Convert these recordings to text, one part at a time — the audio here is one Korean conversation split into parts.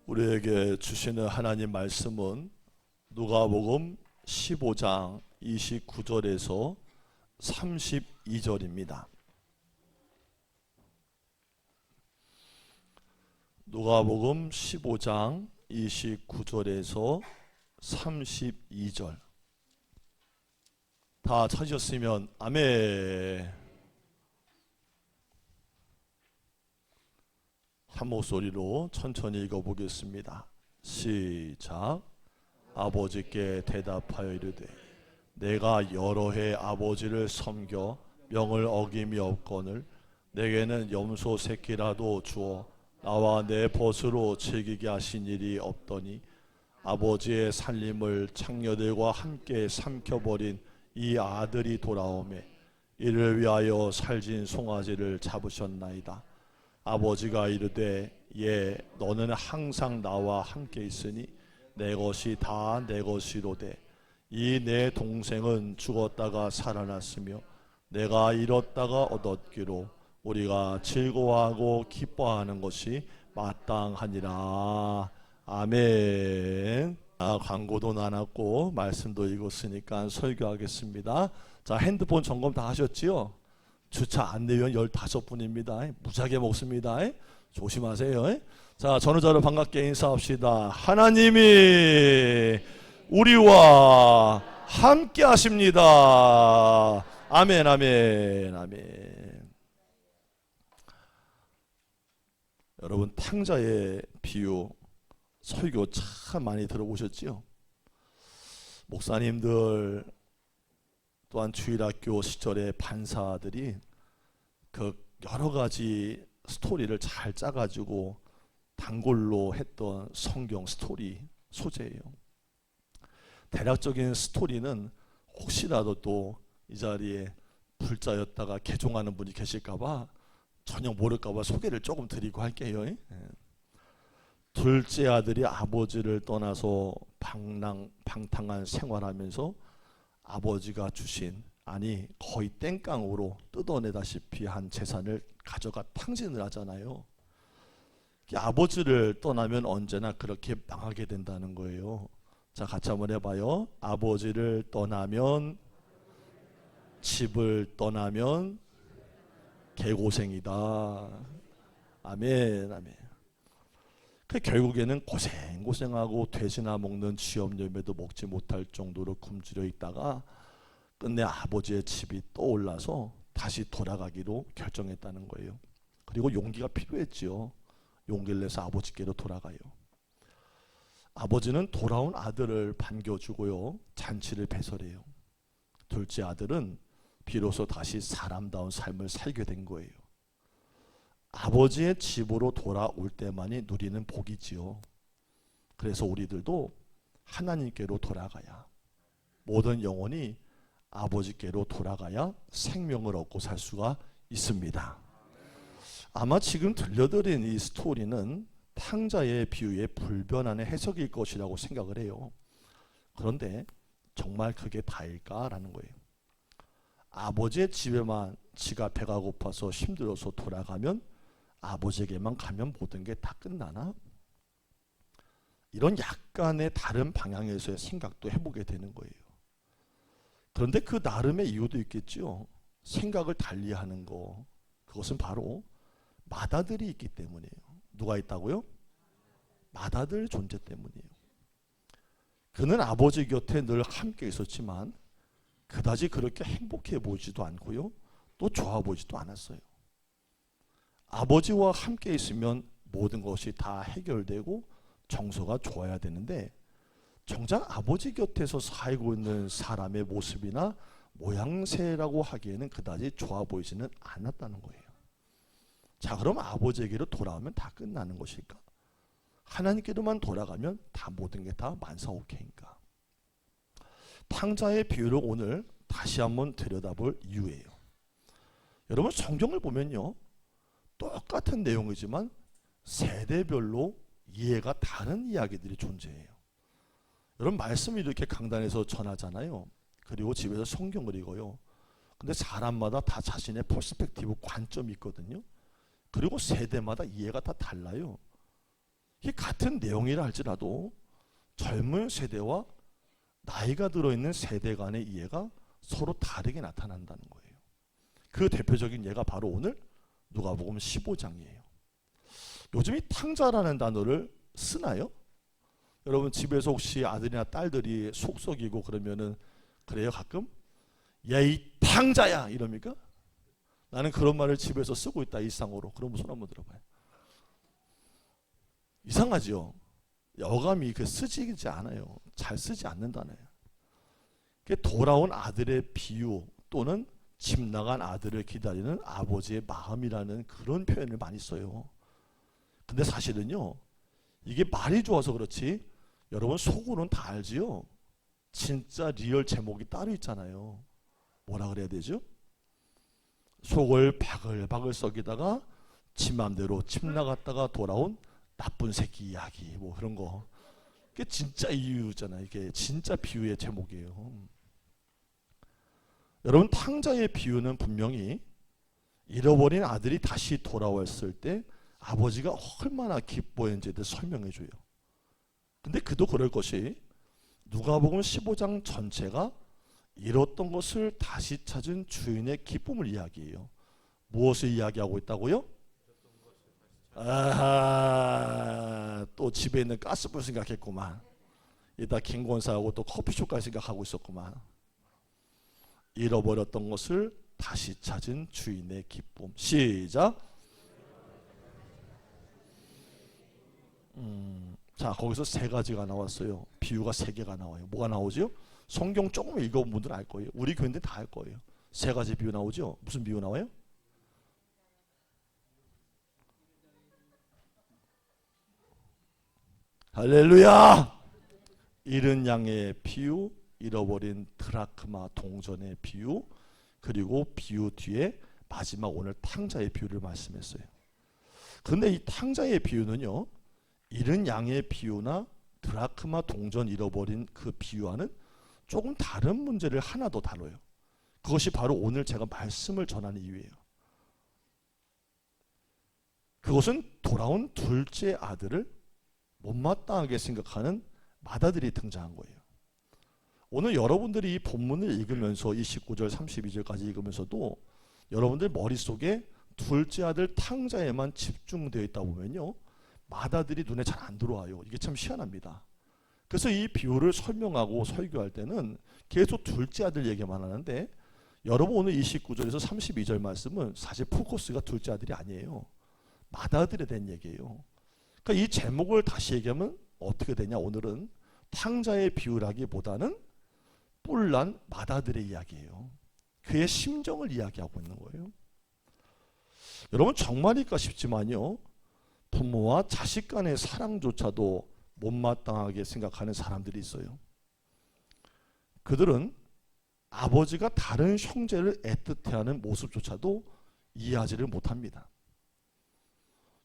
우리에게 주시는 하나님 말씀은 누가복음 15장 29절에서 32절입니다. 누가복음 15장 29절에서 32절. 다 찾으셨으면 아멘. 한 목소리로 천천히 읽어보겠습니다. 시작. 아버지께 대답하여 이르되 내가 여러 해 아버지를 섬겨 명을 어김이 없거늘 내게는 염소 새끼라도 주어 나와 내 벗으로 즐기게 하신 일이 없더니 아버지의 살림을 창녀들과 함께 삼켜버린 이 아들이 돌아오매 이를 위하여 살진 송아지를 잡으셨나이다. 아버지가 이르되 예 너는 항상 나와 함께 있으니 내 것이 다 내 것이로되 이 내 동생은 죽었다가 살아났으며 내가 잃었다가 얻었기로 우리가 즐거워하고 기뻐하는 것이 마땅하니라. 아멘. 광고도 나눴고 말씀도 읽었으니까 설교하겠습니다. 자, 핸드폰 점검 다 하셨지요? 주차 안내위원 15분입니다. 무지하게 먹습니다. 조심하세요. 자, 전우자로 반갑게 인사합시다. 하나님이 우리와 함께 하십니다. 아멘, 아멘, 아멘. 여러분, 탕자의 비유 설교 참 많이 들어보셨지요? 목사님들 또한 주일학교 시절의 반사들이 그 여러 가지 스토리를 잘 짜가지고 단골로 했던 성경 스토리 소재예요. 대략적인 스토리는 혹시라도 또 이 자리에 불자였다가 개종하는 분이 계실까봐 전혀 모를까봐 소개를 조금 드리고 할게요. 둘째 아들이 아버지를 떠나서 방탕한 생활하면서 아버지가 주신, 아니 거의 땡깡으로 뜯어내다시피 한 재산을 가져가 탕진을 하잖아요. 아버지를 떠나면 언제나 그렇게 망하게 된다는 거예요. 자, 같이 한번 해봐요. 아버지를 떠나면, 집을 떠나면 개고생이다. 아멘, 아멘. 결국에는 고생하고 돼지나 먹는 쥐염염에도 먹지 못할 정도로 굶주려 있다가 끝내 아버지의 집이 떠올라서 다시 돌아가기로 결정했다는 거예요. 그리고 용기가 필요했지요. 용기를 내서 아버지께로 돌아가요. 아버지는 돌아온 아들을 반겨주고요, 잔치를 배설해요. 둘째 아들은 비로소 다시 사람다운 삶을 살게 된 거예요. 아버지의 집으로 돌아올 때만이 누리는 복이지요. 그래서 우리들도 하나님께로 돌아가야, 모든 영혼이 아버지께로 돌아가야 생명을 얻고 살 수가 있습니다. 아마 지금 들려드린 이 스토리는 탕자의 비유의 불변한의 해석일 것이라고 생각을 해요. 그런데 정말 그게 다일까라는 거예요. 아버지의 집에만 지가 배가 고파서 힘들어서 돌아가면, 아버지에게만 가면 모든 게 다 끝나나? 이런 약간의 다른 방향에서의 생각도 해보게 되는 거예요. 그런데 그 나름의 이유도 있겠죠. 생각을 달리하는 거, 그것은 바로 맏아들이 있기 때문이에요. 누가 있다고요? 맏아들 존재 때문이에요. 그는 아버지 곁에 늘 함께 있었지만 그다지 그렇게 행복해 보이지도 않고요, 또 좋아 보이지도 않았어요. 아버지와 함께 있으면 모든 것이 다 해결되고 정서가 좋아야 되는데 정작 아버지 곁에서 살고 있는 사람의 모습이나 모양새라고 하기에는 그다지 좋아 보이지는 않았다는 거예요. 자, 그럼 아버지에게로 돌아오면 다 끝나는 것일까? 하나님께로만 돌아가면 다 모든 게 다 만사오케인가? 탕자의 비유를 오늘 다시 한번 들여다볼 이유예요. 여러분, 성경을 보면요, 똑같은 내용이지만 세대별로 이해가 다른 이야기들이 존재해요. 여러분, 말씀을 이렇게 강단에서 전하잖아요. 그리고 집에서 성경을 읽어요. 근데 사람마다 다 자신의 퍼스펙티브, 관점이 있거든요. 그리고 세대마다 이해가 다 달라요. 이게 같은 내용이라 할지라도 젊은 세대와 나이가 들어있는 세대 간의 이해가 서로 다르게 나타난다는 거예요. 그 대표적인 예가 바로 오늘 누가복음 15장이에요. 요즘 이 탕자라는 단어를 쓰나요? 여러분 집에서 혹시 아들이나 딸들이 속 썩이고 그러면은 그래요 가끔? 야 이 탕자야 이럽니까? 나는 그런 말을 집에서 쓰고 있다 일상으로. 그럼 손 한번 들어봐요. 이상하죠? 어감이 쓰지 않아요. 잘 쓰지 않는다네요. 돌아온 아들의 비유 또는 집 나간 아들을 기다리는 아버지의 마음이라는 그런 표현을 많이 써요. 근데 사실은요, 이게 말이 좋아서 그렇지 여러분 속으로는 다 알지요. 진짜 리얼 제목이 따로 있잖아요. 뭐라 그래야 되죠? 속을 바글바글 썩이다가 지 맘대로 집 나갔다가 돌아온 나쁜 새끼 이야기 뭐 그런 거. 그게 진짜 이유잖아요. 이게 진짜 비유의 제목이에요. 여러분 탕자의 비유는 분명히 잃어버린 아들이 다시 돌아왔을 때 아버지가 얼마나 기뻐했는지를 설명해줘요. 근데 그도 그럴 것이 누가복음 15장 전체가 잃었던 것을 다시 찾은 주인의 기쁨을 이야기해요. 무엇을 이야기하고 있다고요? 또 집에 있는 가스불 생각했구만. 이따 김권사하고 또 커피숍까지 생각하고 있었구만. 잃어버렸던 것을 다시 찾은 주인의 기쁨. 시작. 자 거기서 세 가지가 나왔어요. 비유가 세 개가 나와요. 뭐가 나오죠? 성경 조금 읽어본 분들은 알 거예요. 우리 교인들 다 알 거예요. 세 가지 비유 나오죠? 무슨 비유 나와요? 할렐루야! 잃은 양의 비유, 잃어버린 드라크마 동전의 비유, 그리고 비유 뒤에 마지막 오늘 탕자의 비유를 말씀했어요. 그런데 이 탕자의 비유는요, 잃은 양의 비유나 드라크마 동전 잃어버린 그 비유와는 조금 다른 문제를 하나 더 다뤄요. 그것이 바로 오늘 제가 말씀을 전하는 이유예요. 그것은 돌아온 둘째 아들을 못마땅하게 생각하는 맏아들이 등장한 거예요. 오늘 여러분들이 이 본문을 읽으면서 29절 32절까지 읽으면서도 여러분들 머릿속에 둘째 아들 탕자에만 집중되어 있다 보면요, 맏아들이 눈에 잘 안 들어와요. 이게 참 희한합니다. 그래서 이 비유를 설명하고 설교할 때는 계속 둘째 아들 얘기만 하는데, 여러분 오늘 29절에서 32절 말씀은 사실 포커스가 둘째 아들이 아니에요. 맏아들에 대한 얘기예요. 그러니까 이 제목을 다시 얘기하면 어떻게 되냐, 오늘은 탕자의 비유라기보다는 뿔난 맏아들의 이야기예요. 그의 심정을 이야기하고 있는 거예요. 여러분 정말일까 싶지만요, 부모와 자식 간의 사랑조차도 못마땅하게 생각하는 사람들이 있어요. 그들은 아버지가 다른 형제를 애틋해하는 모습조차도 이해하지를 못합니다.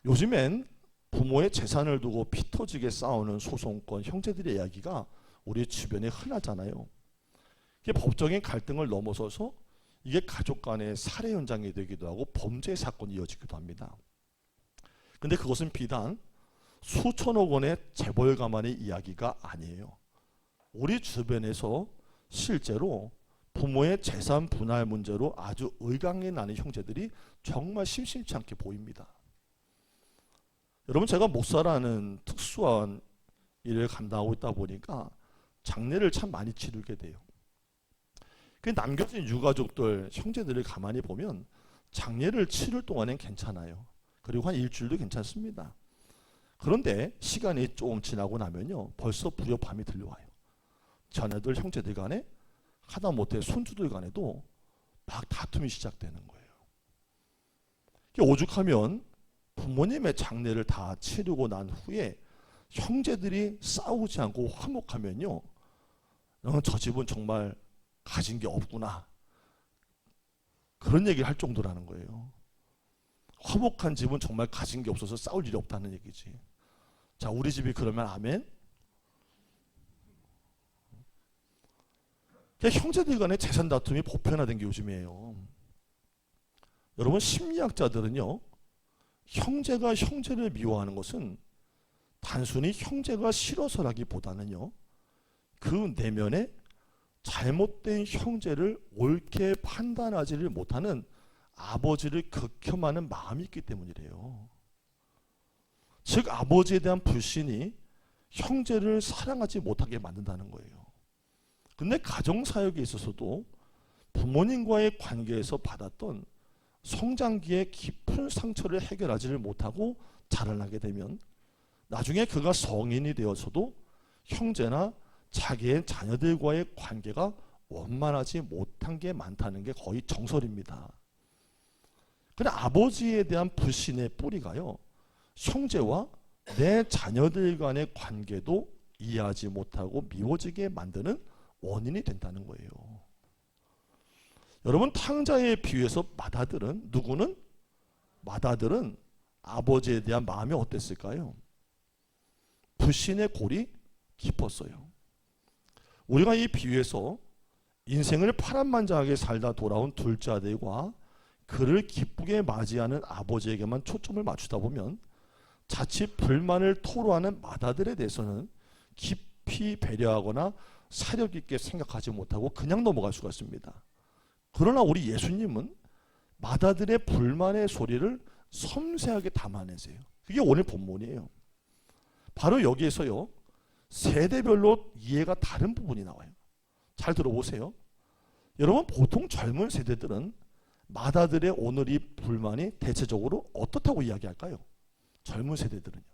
요즘엔 부모의 재산을 두고 피터지게 싸우는 소송권 형제들의 이야기가 우리 주변에 흔하잖아요. 이게 법적인 갈등을 넘어서서 이게 가족 간의 살해 현장이 되기도 하고 범죄 사건이 이어지기도 합니다. 근데 그것은 비단 수천억 원의 재벌 가만의 이야기가 아니에요. 우리 주변에서 실제로 부모의 재산 분할 문제로 아주 의강이 나는 형제들이 정말 심심치 않게 보입니다. 여러분 제가 목사라는 특수한 일을 감당하고 있다 보니까 장례를 참 많이 치르게 돼요. 그 남겨진 유가족들, 형제들을 가만히 보면 장례를 치를 동안엔 괜찮아요. 그리고 한 일주일도 괜찮습니다. 그런데 시간이 조금 지나고 나면요, 벌써 불협화음이 들려와요. 자녀들, 형제들 간에, 하다못해 손주들 간에도 막 다툼이 시작되는 거예요. 오죽하면 부모님의 장례를 다 치르고 난 후에 형제들이 싸우지 않고 화목하면요, 저 집은 정말 가진 게 없구나, 그런 얘기를 할 정도라는 거예요. 화목한 집은 정말 가진 게 없어서 싸울 일이 없다는 얘기지. 자, 우리 집이 그러면 아멘? 형제들 간의 재산 다툼이 보편화된 게 요즘이에요. 여러분 심리학자들은요, 형제가 형제를 미워하는 것은 단순히 형제가 싫어서라기보다는요, 그 내면에 잘못된 형제를 옳게 판단하지를 못하는 아버지를 극혐하는 마음이 있기 때문이래요. 즉 아버지에 대한 불신이 형제를 사랑하지 못하게 만든다는 거예요. 근데 가정사역에 있어서도 부모님과의 관계에서 받았던 성장기의 깊은 상처를 해결하지를 못하고 자라나게 되면 나중에 그가 성인이 되어서도 형제나 자기의 자녀들과의 관계가 원만하지 못한 게 많다는 게 거의 정설입니다. 그런데 아버지에 대한 불신의 뿌리가요, 형제와 내 자녀들 간의 관계도 이해하지 못하고 미워지게 만드는 원인이 된다는 거예요. 여러분, 탕자의 비유에서 마다들은 아버지에 대한 마음이 어땠을까요? 불신의 골이 깊었어요. 우리가 이 비유에서 인생을 파란만장하게 살다 돌아온 둘째 아들과 그를 기쁘게 맞이하는 아버지에게만 초점을 맞추다 보면 자칫 불만을 토로하는 맏아들에 대해서는 깊이 배려하거나 사력 있게 생각하지 못하고 그냥 넘어갈 수가 있습니다. 그러나 우리 예수님은 맏아들의 불만의 소리를 섬세하게 담아내세요. 그게 오늘 본문이에요. 바로 여기에서요, 세대별로 이해가 다른 부분이 나와요. 잘 들어보세요. 여러분, 보통 젊은 세대들은 맏아들의 오늘 이 불만이 대체적으로 어떻다고 이야기할까요? 젊은 세대들은요,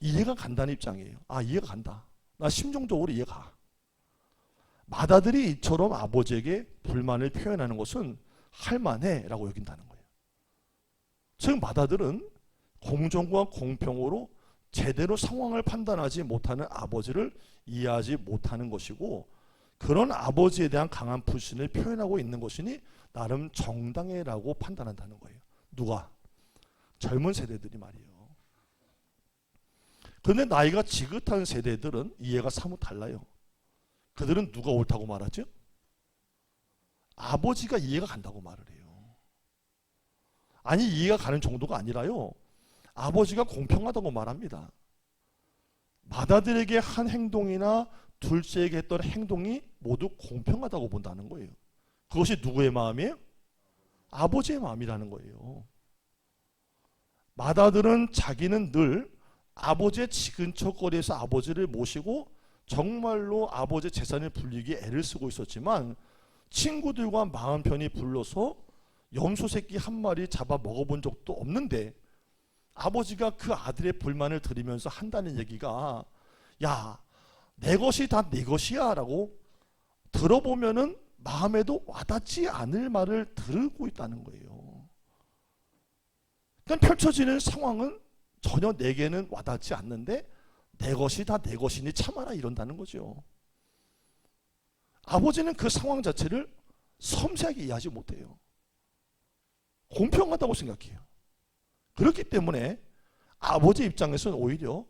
이해가 간다는 입장이에요. 아, 이해가 간다. 나 심정적으로 이해가. 맏아들이 이처럼 아버지에게 불만을 표현하는 것은 할만해 라고 여긴다는 거예요. 즉 맏아들은 공정과 공평으로 제대로 상황을 판단하지 못하는 아버지를 이해하지 못하는 것이고, 그런 아버지에 대한 강한 불신을 표현하고 있는 것이니 나름 정당해라고 판단한다는 거예요. 누가? 젊은 세대들이 말이에요. 그런데 나이가 지긋한 세대들은 이해가 사뭇 달라요. 그들은 누가 옳다고 말하죠? 아버지가 이해가 간다고 말을 해요. 아니, 이해가 가는 정도가 아니라요, 아버지가 공평하다고 말합니다. 맏아들에게 한 행동이나 둘째에게 했던 행동이 모두 공평하다고 본다는 거예요. 그것이 누구의 마음이에요? 아버지의 마음이라는 거예요. 맏아들은 자기는 늘 아버지의 지근척거리에서 아버지를 모시고 정말로 아버지의 재산을 불리기에 애를 쓰고 있었지만, 친구들과 마음 편히 불러서 염소 새끼 한 마리 잡아 먹어본 적도 없는데 아버지가 그 아들의 불만을 들으면서 한다는 얘기가, 야, 내 것이 다 내 것이야 라고 들어보면은 마음에도 와닿지 않을 말을 들고 있다는 거예요. 그러니까 펼쳐지는 상황은 전혀 내게는 와닿지 않는데 내 것이 다 내 것이니 참아라 이런다는 거죠. 아버지는 그 상황 자체를 섬세하게 이해하지 못해요. 공평하다고 생각해요. 그렇기 때문에 아버지 입장에서는 오히려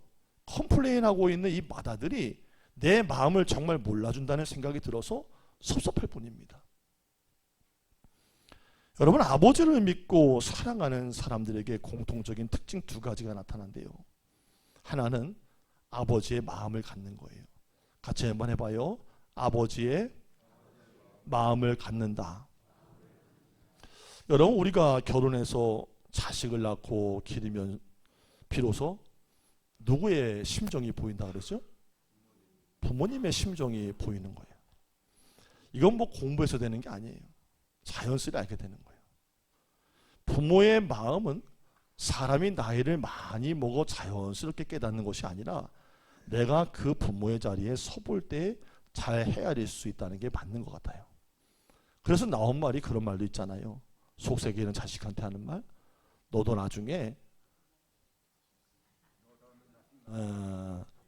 컴플레인하고 있는 이 맏아들이 내 마음을 정말 몰라준다는 생각이 들어서 섭섭할 뿐입니다. 여러분, 아버지를 믿고 사랑하는 사람들에게 공통적인 특징 두 가지가 나타난대요. 하나는 아버지의 마음을 갖는 거예요. 같이 한번 해봐요. 아버지의 마음을 갖는다. 여러분, 우리가 결혼해서 자식을 낳고 기르면 비로소 누구의 심정이 보인다 그랬죠? 부모님의 심정이 보이는 거예요. 이건 뭐 공부해서 되는 게 아니에요. 자연스레 알게 되는 거예요. 부모의 마음은 사람이 나이를 많이 먹어 자연스럽게 깨닫는 것이 아니라 내가 그 부모의 자리에 서볼 때 잘 헤아릴 수 있다는 게 맞는 것 같아요. 그래서 나온 말이 그런 말도 있잖아요. 속세기는 자식한테 하는 말, 너도 나중에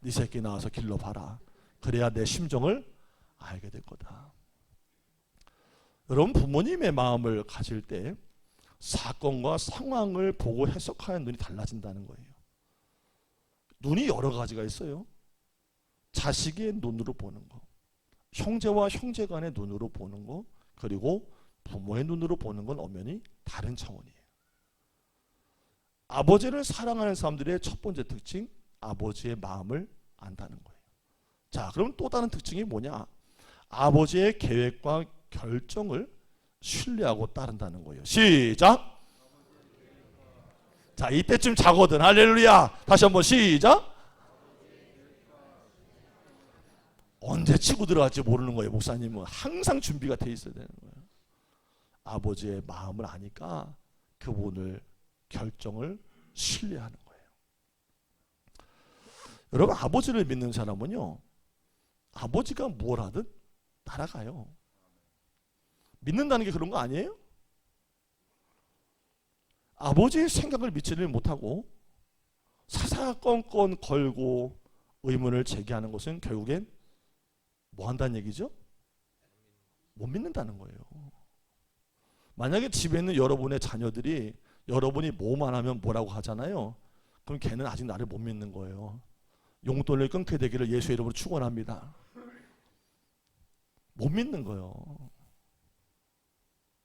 네 새끼 낳아서 길러봐라. 그래야 내 심정을 알게 될 거다. 여러분, 부모님의 마음을 가질 때 사건과 상황을 보고 해석하는 눈이 달라진다는 거예요. 눈이 여러 가지가 있어요. 자식의 눈으로 보는 거, 형제와 형제 간의 눈으로 보는 거, 그리고 부모의 눈으로 보는 건 엄연히 다른 차원이에요. 아버지를 사랑하는 사람들의 첫 번째 특징, 아버지의 마음을 안다는 거예요. 자, 그럼 또 다른 특징이 뭐냐? 아버지의 계획과 결정을 신뢰하고 따른다는 거예요. 시작. 자, 이때쯤 자거든. 할렐루야. 다시 한번 시작. 언제 치고 들어갈지 모르는 거예요. 목사님은 항상 준비가 돼 있어야 되는 거예요. 아버지의 마음을 아니까 그분을 결정을 신뢰하는 거예요. 여러분, 아버지를 믿는 사람은요, 아버지가 뭘 하든 따라가요. 믿는다는 게 그런 거 아니에요? 아버지의 생각을 믿지를 못하고 사사건건 걸고 의문을 제기하는 것은 결국엔 뭐 한다는 얘기죠? 못 믿는다는 거예요. 만약에 집에 있는 여러분의 자녀들이 여러분이 뭐만 하면 뭐라고 하잖아요. 그럼 걔는 아직 나를 못 믿는 거예요. 용돈을 끊게 되기를 예수의 이름으로 축원합니다. 못 믿는 거예요.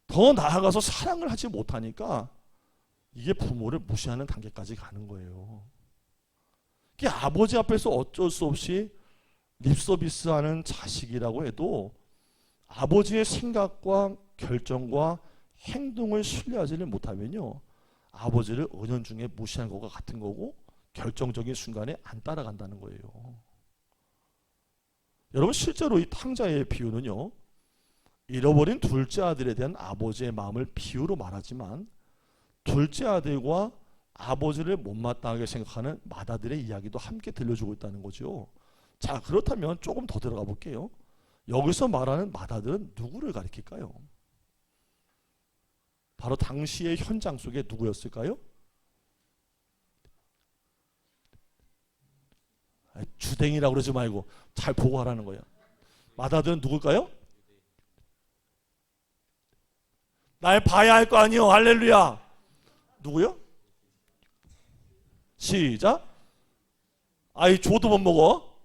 더 나아가서 사랑을 하지 못하니까 이게 부모를 무시하는 단계까지 가는 거예요. 이게 아버지 앞에서 어쩔 수 없이 립서비스하는 자식이라고 해도 아버지의 생각과 결정과 행동을 신뢰하지를 못하면요, 아버지를 은연중에 무시한 것과 같은 거고 결정적인 순간에 안 따라간다는 거예요. 여러분, 실제로 이 탕자의 비유는요, 잃어버린 둘째 아들에 대한 아버지의 마음을 비유로 말하지만 둘째 아들과 아버지를 못마땅하게 생각하는 맏아들의 이야기도 함께 들려주고 있다는 거죠. 자, 그렇다면 조금 더 들어가 볼게요. 여기서 말하는 맏아들은 누구를 가리킬까요? 바로 당시의 현장 속에 누구였을까요? 주댕이라고 그러지 말고 잘 보고 하라는 거예요. 맏아들은 누굴까요? 날 봐야 할 거 아니요. 할렐루야. 누구요? 시작. 아이, 조도 못 먹어.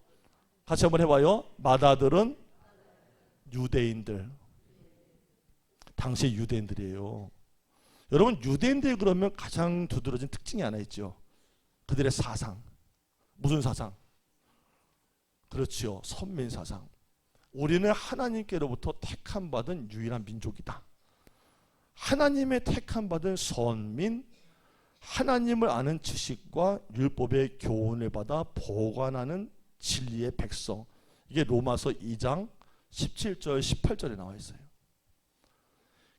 같이 한번 해봐요. 맏아들은 유대인들. 당시 유대인들이에요. 여러분, 유대인들 그러면 가장 두드러진 특징이 하나 있죠. 그들의 사상. 무슨 사상? 그렇죠. 선민 사상. 우리는 하나님께로부터 택함 받은 유일한 민족이다. 하나님의 택함 받은 선민, 하나님을 아는 지식과 율법의 교훈을 받아 보관하는 진리의 백성. 이게 로마서 2장 17절 18절에 나와 있어요.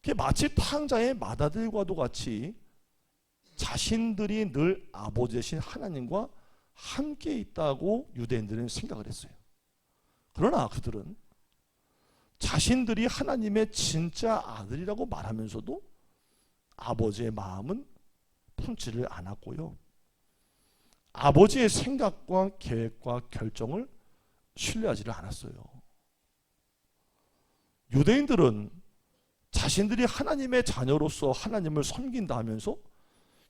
그게 마치 탕자의 맏아들과도 같이 자신들이 늘 아버지 되신 하나님과 함께 있다고 유대인들은 생각을 했어요. 그러나 그들은 자신들이 하나님의 진짜 아들이라고 말하면서도 아버지의 마음은 품지를 않았고요, 아버지의 생각과 계획과 결정을 신뢰하지를 않았어요. 유대인들은 자신들이 하나님의 자녀로서 하나님을 섬긴다 하면서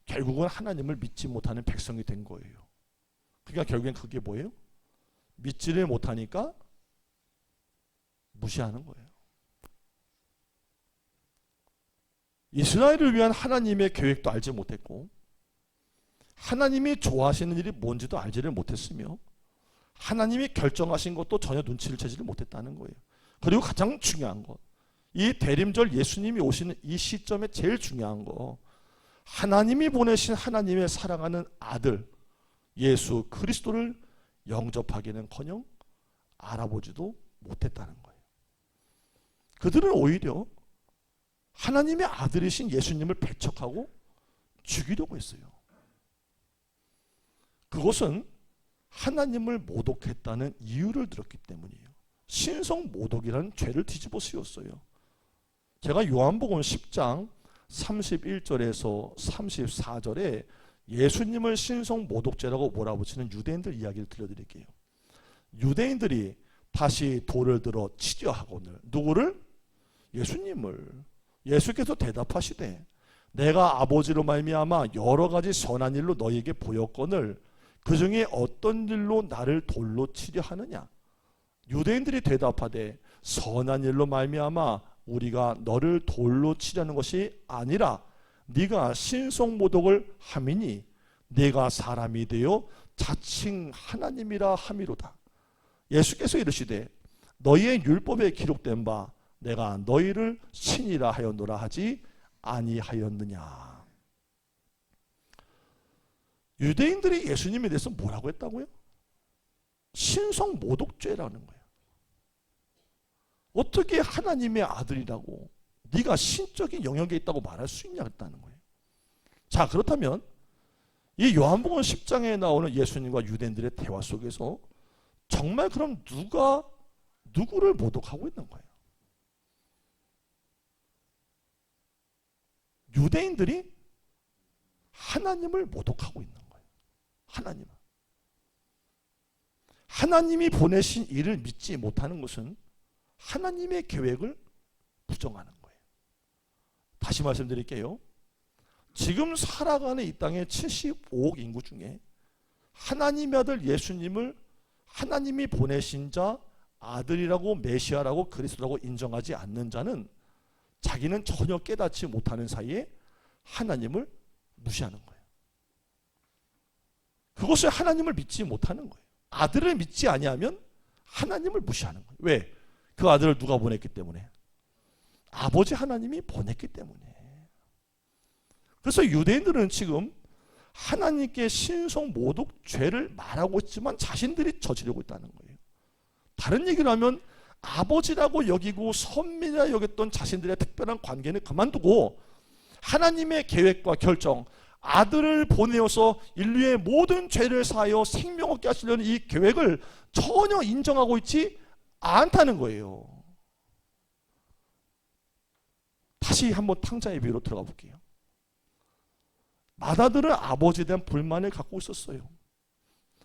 결국은 하나님을 믿지 못하는 백성이 된 거예요. 그러니까 결국엔 그게 뭐예요? 믿지를 못하니까 무시하는 거예요. 이스라엘을 위한 하나님의 계획도 알지 못했고 하나님이 좋아하시는 일이 뭔지도 알지를 못했으며 하나님이 결정하신 것도 전혀 눈치를 채지를 못했다는 거예요. 그리고 가장 중요한 것, 이 대림절 예수님이 오시는 이 시점에 제일 중요한 거, 하나님이 보내신 하나님의 사랑하는 아들 예수 그리스도를 영접하기는커녕 알아보지도 못했다는 거예요. 그들은 오히려 하나님의 아들이신 예수님을 배척하고 죽이려고 했어요. 그것은 하나님을 모독했다는 이유를 들었기 때문이에요. 신성 모독이라는 죄를 뒤집어 씌웠어요. 제가 요한복음 10장 31절에서 34절에 예수님을 신성 모독죄라고 몰아붙이는 유대인들 이야기를 들려드릴게요. 유대인들이 다시 돌을 들어 치려 하거늘. 누구를? 예수님을. 예수께서 대답하시되 내가 아버지로 말미암아 여러 가지 선한 일로 너희에게 보였거늘 그 중에 어떤 일로 나를 돌로 치려 하느냐? 유대인들이 대답하되 선한 일로 말미암아 우리가 너를 돌로 치려는 것이 아니라 네가 신성모독을 함이니 내가 사람이 되어 자칭 하나님이라 함이로다. 예수께서 이르시되 너희의 율법에 기록된 바 내가 너희를 신이라 하였노라 하지 아니하였느냐. 유대인들이 예수님에 대해서 뭐라고 했다고요? 신성 모독죄라는 거예요. 어떻게 하나님의 아들이라고 네가 신적인 영역에 있다고 말할 수 있냐 했다는 거예요. 자, 그렇다면 이 요한복음 10장에 나오는 예수님과 유대인들의 대화 속에서 정말 그럼 누가 누구를 모독하고 있는 거예요? 유대인들이 하나님을 모독하고 있는 거예요. 하나님이 보내신 이를 믿지 못하는 것은 하나님의 계획을 부정하는 거예요. 다시 말씀드릴게요. 지금 살아가는 이 땅의 75억 인구 중에 하나님의 아들 예수님을 하나님이 보내신 자, 아들이라고 메시아라고 그리스도라고 인정하지 않는 자는 자기는 전혀 깨닫지 못하는 사이에 하나님을 무시하는 거예요. 그것을 하나님을 믿지 못하는 거예요. 아들을 믿지 아니하면 하나님을 무시하는 거예요. 왜? 그 아들을 누가 보냈기 때문에? 아버지 하나님이 보냈기 때문에. 그래서 유대인들은 지금 하나님께 신성 모독 죄를 말하고 있지만 자신들이 저지르고 있다는 거예요. 다른 얘기를 하면 아버지라고 여기고 선민이라 여겼던 자신들의 특별한 관계는 그만두고 하나님의 계획과 결정, 아들을 보내어서 인류의 모든 죄를 사하여 생명 얻게 하시려는 이 계획을 전혀 인정하고 있지 않다는 거예요. 다시 한번 탕자의 비유로 들어가 볼게요. 맏아들은 아버지에 대한 불만을 갖고 있었어요.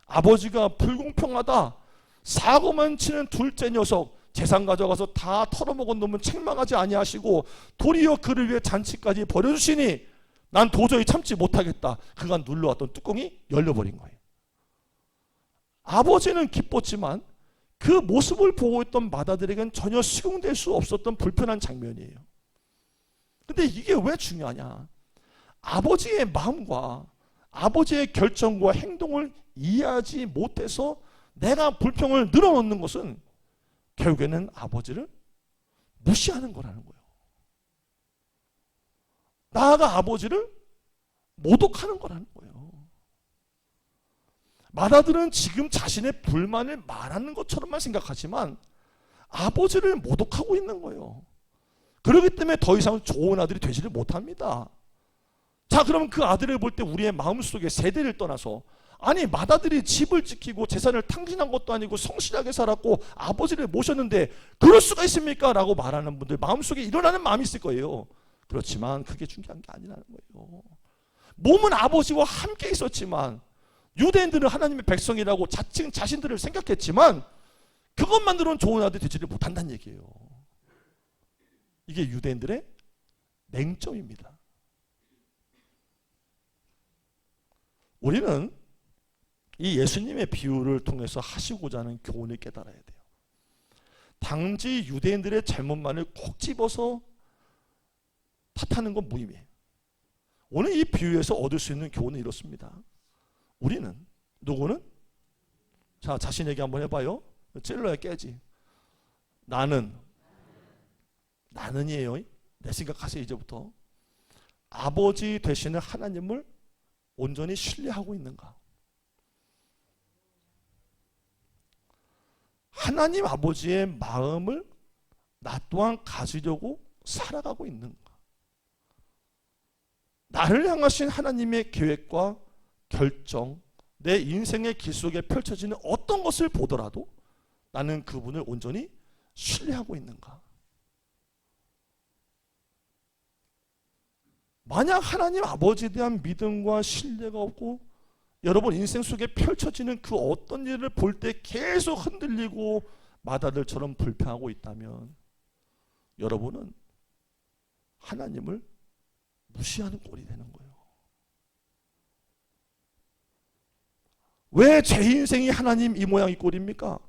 아버지가 불공평하다, 사고만 치는 둘째 녀석 재산 가져가서 다 털어먹은 놈은 책망하지 아니하시고 도리어 그를 위해 잔치까지 벌여주시니 난 도저히 참지 못하겠다. 그간 눌러왔던 뚜껑이 열려버린 거예요. 아버지는 기뻤지만 그 모습을 보고 있던 맏아들에게는 전혀 수긍될 수 없었던 불편한 장면이에요. 근데 이게 왜 중요하냐? 아버지의 마음과 아버지의 결정과 행동을 이해하지 못해서 내가 불평을 늘어놓는 것은 결국에는 아버지를 무시하는 거라는 거예요. 나아가 아버지를 모독하는 거라는 거예요. 맏아들은 지금 자신의 불만을 말하는 것처럼만 생각하지만 아버지를 모독하고 있는 거예요. 그렇기 때문에 더 이상 좋은 아들이 되지를 못합니다. 자, 그러면 그 아들을 볼 때 우리의 마음속에 세대를 떠나서 아니 맏아들이 집을 지키고 재산을 탕진한 것도 아니고 성실하게 살았고 아버지를 모셨는데 그럴 수가 있습니까? 라고 말하는 분들 마음속에 일어나는 마음이 있을 거예요. 그렇지만 그게 중요한 게 아니라는 거예요. 몸은 아버지와 함께 있었지만 유대인들은 하나님의 백성이라고 자칭 자신들을 생각했지만 그것만으로는 좋은 아들이 되지를 못한다는 얘기예요. 이게 유대인들의 맹점입니다. 우리는 이 예수님의 비유를 통해서 하시고자 하는 교훈을 깨달아야 돼요. 단지 유대인들의 잘못만을 콕 집어서 탓하는 건 무의미해요. 오늘 이 비유에서 얻을 수 있는 교훈은 이렇습니다. 우리는 누구는? 자, 자신에게 한번 해봐요. 찔러야 깨지. 나는이에요. 내 생각하세요. 이제부터 아버지 되시는 하나님을 온전히 신뢰하고 있는가? 하나님 아버지의 마음을 나 또한 가지려고 살아가고 있는가? 나를 향하신 하나님의 계획과 결정, 내 인생의 길 속에 펼쳐지는 어떤 것을 보더라도 나는 그분을 온전히 신뢰하고 있는가? 만약 하나님 아버지에 대한 믿음과 신뢰가 없고 여러분 인생 속에 펼쳐지는 그 어떤 일을 볼 때 계속 흔들리고 맏아들처럼 불평하고 있다면 여러분은 하나님을 무시하는 꼴이 되는 거예요. 왜 제 인생이 하나님 이 모양 이 꼴입니까?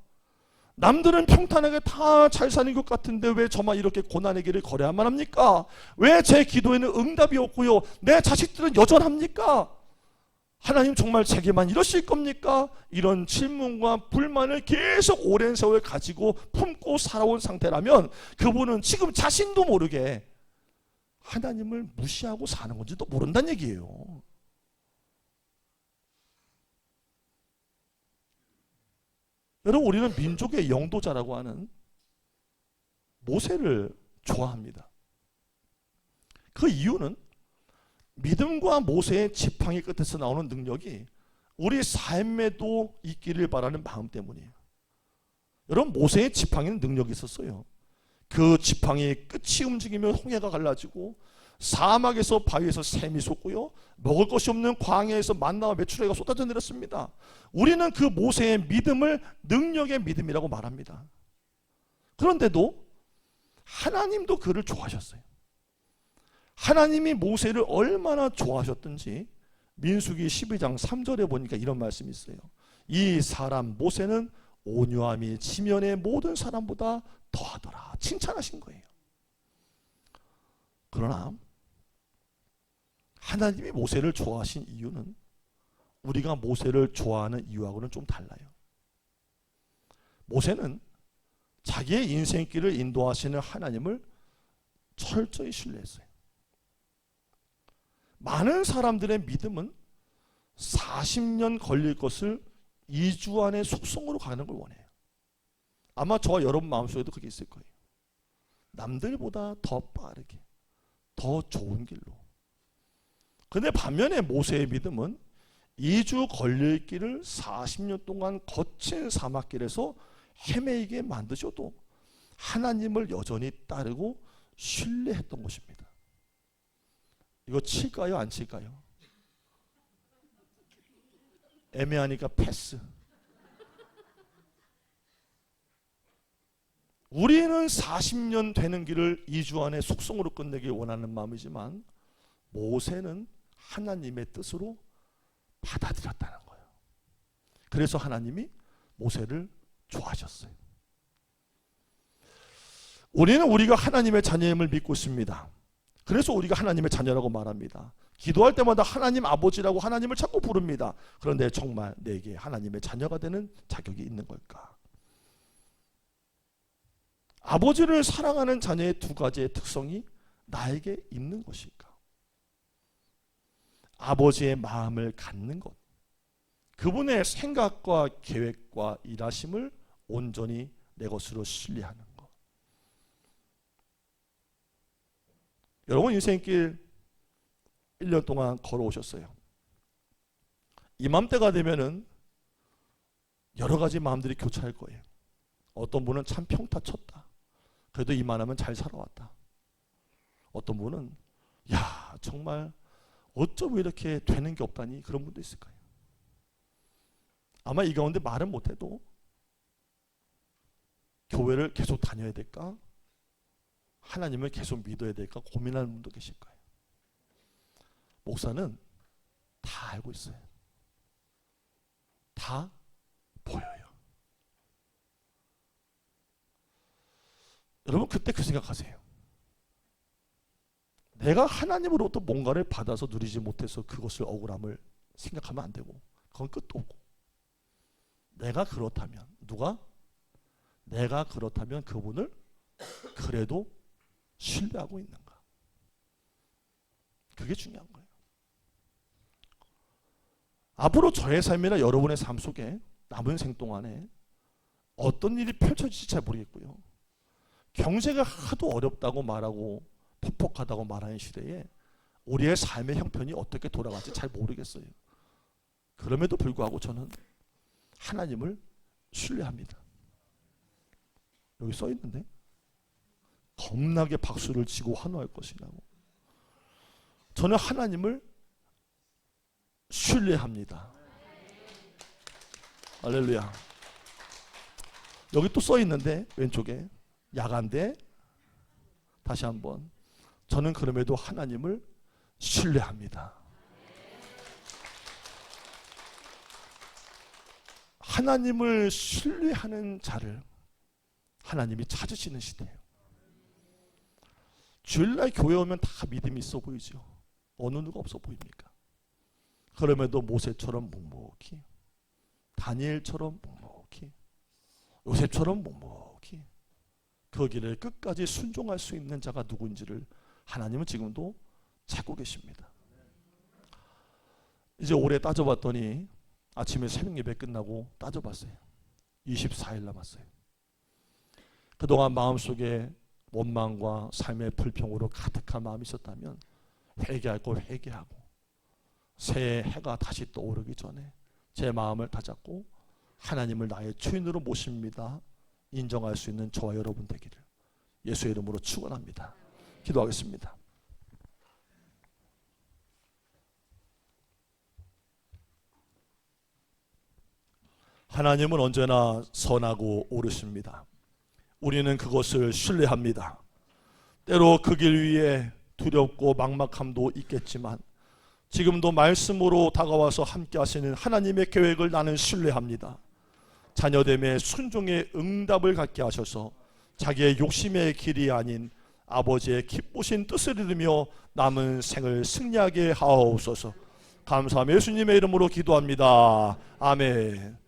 남들은 평탄하게 다 잘 사는 것 같은데 왜 저만 이렇게 고난의 길을 걸어야만 합니까? 왜 제 기도에는 응답이 없고요, 내 자식들은 여전합니까? 하나님 정말 제게만 이러실 겁니까? 이런 질문과 불만을 계속 오랜 세월 가지고 품고 살아온 상태라면 그분은 지금 자신도 모르게 하나님을 무시하고 사는 건지도 모른다는 얘기예요. 여러분, 우리는 민족의 영도자라고 하는 모세를 좋아합니다. 그 이유는 믿음과 모세의 지팡이 끝에서 나오는 능력이 우리 삶에도 있기를 바라는 마음 때문이에요. 여러분, 모세의 지팡이는 능력이 있었어요. 그 지팡이의 끝이 움직이면 홍해가 갈라지고 사막에서 바위에서 샘이 솟고요, 먹을 것이 없는 광야에서 만나와 메추라기가 쏟아져 내렸습니다. 우리는 그 모세의 믿음을 능력의 믿음이라고 말합니다. 그런데도 하나님도 그를 좋아하셨어요. 하나님이 모세를 얼마나 좋아하셨던지 민수기 12장 3절에 보니까 이런 말씀이 있어요. 이 사람 모세는 온유함이 지면의 모든 사람보다 더하더라. 칭찬하신 거예요. 그러나 하나님이 모세를 좋아하신 이유는 우리가 모세를 좋아하는 이유하고는 좀 달라요. 모세는 자기의 인생길을 인도하시는 하나님을 철저히 신뢰했어요. 많은 사람들의 믿음은 40년 걸릴 것을 2주 안에 숙성으로 가는 걸 원해요. 아마 저와 여러분 마음속에도 그게 있을 거예요. 남들보다 더 빠르게, 더 좋은 길로. 근데 반면에 모세의 믿음은 2주 걸릴 길을 40년 동안 거친 사막길에서 헤매이게 만드셔도 하나님을 여전히 따르고 신뢰했던 것입니다. 이거 칠까요? 안 칠까요? 애매하니까 패스. 우리는 40년 되는 길을 2주 안에 숙성으로 끝내길 원하는 마음이지만 모세는 하나님의 뜻으로 받아들였다는 거예요. 그래서 하나님이 모세를 좋아하셨어요. 우리는 우리가 하나님의 자녀임을 믿고 있습니다. 그래서 우리가 하나님의 자녀라고 말합니다. 기도할 때마다 하나님 아버지라고 하나님을 자꾸 부릅니다. 그런데 정말 내게 하나님의 자녀가 되는 자격이 있는 걸까? 아버지를 사랑하는 자녀의 두 가지의 특성이 나에게 있는 것일까? 아버지의 마음을 갖는 것, 그분의 생각과 계획과 일하심을 온전히 내 것으로 신뢰하는 것. 여러분 인생길 1년 동안 걸어오셨어요. 이맘때가 되면은 여러 가지 마음들이 교차할 거예요. 어떤 분은 참 평타 쳤다. 그래도 이만하면 잘 살아왔다. 어떤 분은 야 정말 어쩜 이렇게 되는 게 없다니, 그런 분도 있을 거예요. 아마 이 가운데 말은 못해도 교회를 계속 다녀야 될까? 하나님을 계속 믿어야 될까? 고민하는 분도 계실 거예요. 목사는 다 알고 있어요. 다 보여요. 여러분 그때 그 생각하세요. 내가 하나님으로부터 뭔가를 받아서 누리지 못해서 그것을 억울함을 생각하면 안 되고, 그건 끝도 없고, 내가 그렇다면 누가? 내가 그렇다면 그분을 그래도 신뢰하고 있는가? 그게 중요한 거예요. 앞으로 저의 삶이나 여러분의 삶 속에 남은 생 동안에 어떤 일이 펼쳐질지 잘 모르겠고요. 경제가 하도 어렵다고 말하고 퍽퍽하다고 말하는 시대에 우리의 삶의 형편이 어떻게 돌아갈지 잘 모르겠어요. 그럼에도 불구하고 저는 하나님을 신뢰합니다. 여기 써 있는데 겁나게 박수를 치고 환호할 것이라고. 저는 하나님을 신뢰합니다. 할렐루야. 여기 또 써 있는데 왼쪽에 야간대. 다시 한번, 저는 그럼에도 하나님을 신뢰합니다. 하나님을 신뢰하는 자를 하나님이 찾으시는 시대예요. 주일날 교회 오면 다 믿음이 있어 보이죠. 어느 누가 없어 보입니까? 그럼에도 모세처럼 묵묵히, 다니엘처럼 묵묵히, 요셉처럼 묵묵히 그 길을 끝까지 순종할 수 있는 자가 누군지를 하나님은 지금도 찾고 계십니다. 이제 올해 따져봤더니 아침에 새벽 예배 끝나고 따져봤어요. 24일 남았어요. 그동안 마음속에 원망과 삶의 불평으로 가득한 마음이 있었다면 회개할 거 회개하고, 새해 해가 다시 떠오르기 전에 제 마음을 다잡고 하나님을 나의 주인으로 모십니다 인정할 수 있는 저와 여러분 되기를 예수의 이름으로 축원합니다. 기도하겠습니다. 하나님은 언제나 선하고 옳으십니다. 우리는 그것을 신뢰합니다. 때로 그 길 위에 두렵고 막막함도 있겠지만 지금도 말씀으로 다가와서 함께 하시는 하나님의 계획을 나는 신뢰합니다. 자녀됨의 순종의 응답을 갖게 하셔서 자기의 욕심의 길이 아닌 아버지의 기쁘신 뜻을 이루며 남은 생을 승리하게 하옵소서. 감사하며 예수님의 이름으로 기도합니다. 아멘.